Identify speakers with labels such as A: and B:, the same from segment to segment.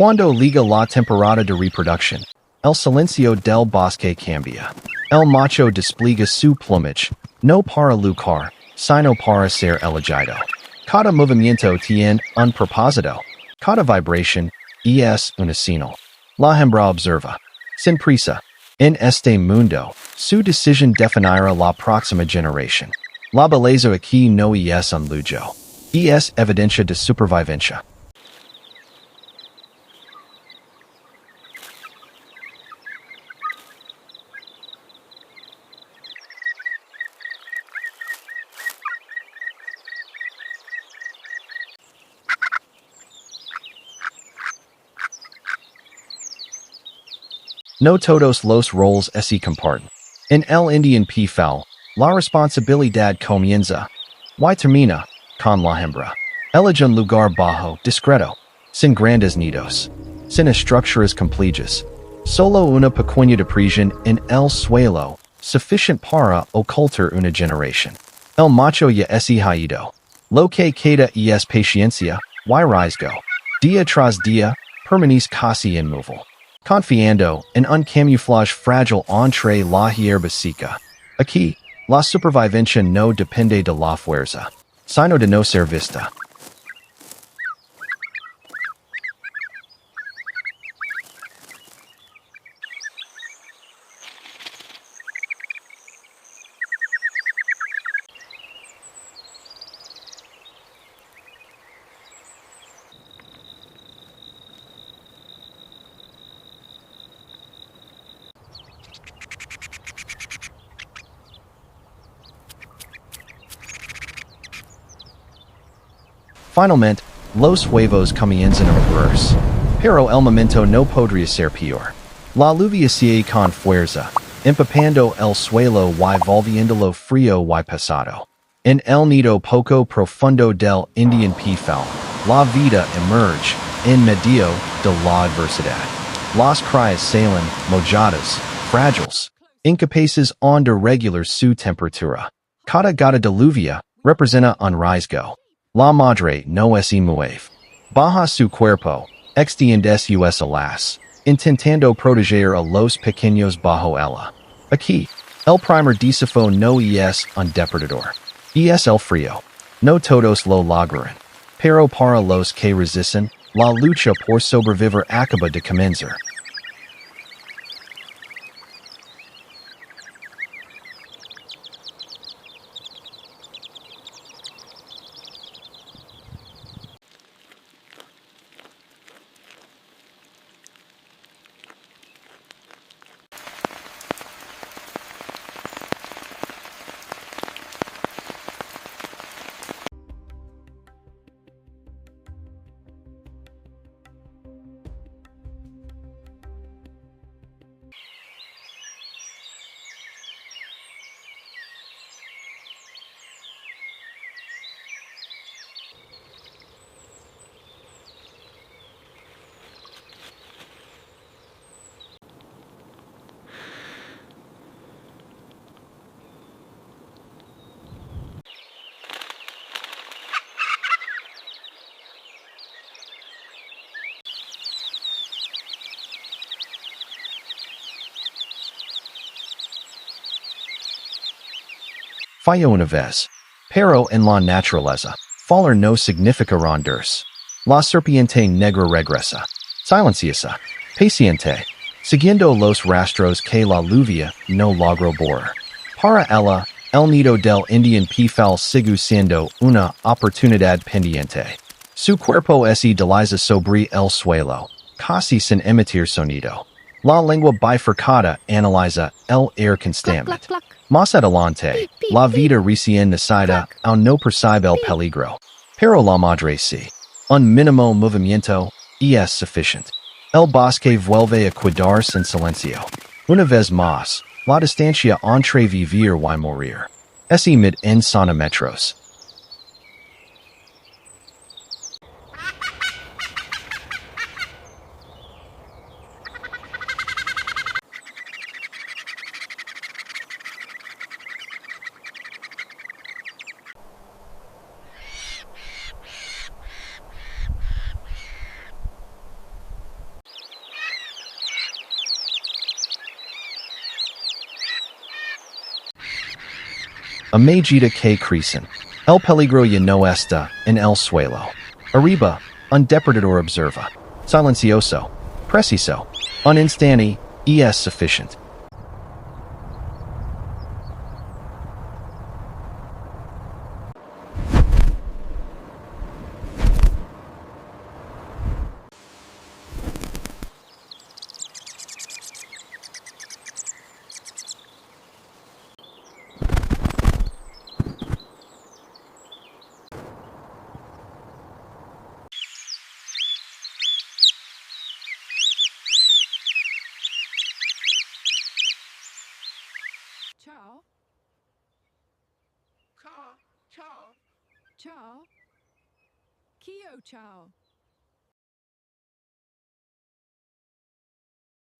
A: Cuando liga la temporada de reproducción, el silencio del bosque cambia. El macho despliega su plumage, no para luchar, sino para ser elegido. Cada movimiento tiene un propósito. Cada vibración es una señal. La hembra observa. Sin prisa. En este mundo, su decisión definirá la próxima generación. La belleza aquí no es un lujo. Es evidencia de supervivencia. No todos los roles se comparten. En el Indian Peafowl, la responsabilidad comienza y termina con la hembra. Elige un lugar bajo, discreto, sin grandes nidos, sin estructuras complejas. Solo una pequeña depresión en el suelo, sufficient para ocultar una generación. El macho ya es hijado. Lo que queda es paciencia, y riesgo. Día tras día, permanece casi inmóvil. Confiando en un camuflaje frágil entre la hierba seca. Aquí, la supervivencia no depende de la fuerza, sino de no ser vista. Finalmente, los huevos comienzan a moverse. Pero el momento no podría ser peor. La lluvia sigue con fuerza, empapando el suelo y volviéndolo frío y pesado. En el nido poco profundo del Indian Peafowl, la vida emerge en medio de la adversidad. Las crías salen mojadas, frágiles, incapaces de regular su temperatura. Cada gota de lluvia representa un riesgo. La madre no se mueve. Baja su cuerpo, extiendes alas, intentando proteger a los pequeños bajo ella. Aquí, el primer desafío no es un depredador. Es el frío. No todos lo logran. Pero para los que resisten, la lucha por sobrevivir acaba de comenzar. Fallo una vez. Pero en la naturaleza, fallar no significa rendirse. La serpiente negra regresa. Silenciosa. Paciente. Siguiendo los rastros que la lluvia no logró borrar. Para ella, el nido del Indian Peafowl sigue siendo una oportunidad pendiente. Su cuerpo se desliza sobre el suelo, casi sin emitir sonido. La lengua bifurcada analiza el air constantemente. Más adelante, la vida recién nacida aún no percibe el peligro. Pero la madre sí. Un mínimo movimiento es suficiente. El bosque vuelve a quedarse en silencio. Una vez más, la distancia entre vivir y morir. Es mid en centímetros. Amejita que crecen. El peligro ya no está en el suelo. Arriba, un depredador observa. Silencioso. Preciso. Un instante, y es sufficient.
B: Ciao. Ciao. Ciao. Kio ciao.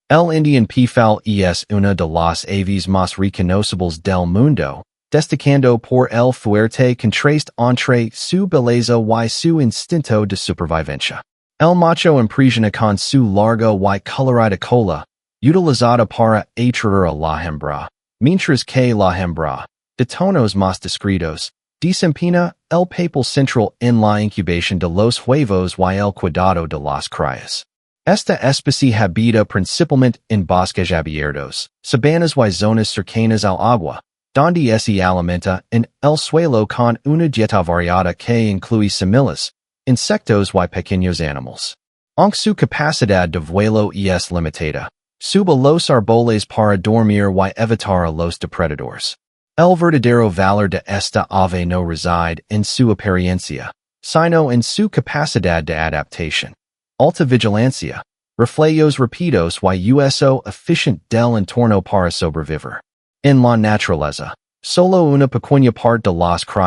A: El Indian Peafowl es una de las aves más reconocibles del mundo, destacando por el fuerte contraste entre su belleza y su instinto de supervivencia. El macho impresiona con su larga y colorida cola, utilizada para atraer a la hembra, mientras que la hembra, de tonos más discretos, desempeña el papel central en la incubación de los huevos y el cuidado de las crías. Esta especie habita principalmente en bosques abiertos, sabanas y zonas cercanas al agua, donde se alimenta en el suelo con una dieta variada que incluye semillas, insectos y pequeños animales. Aunque su capacidad de vuelo es limitada, sube los árboles para dormir y evitar a los depredadores. El verdadero valor de esta ave no reside en su apariencia, sino en su capacidad de adaptación. Alta vigilancia, reflejos rápidos y uso eficiente del entorno para sobrevivir. En la naturaleza, solo una pequeña parte de las crías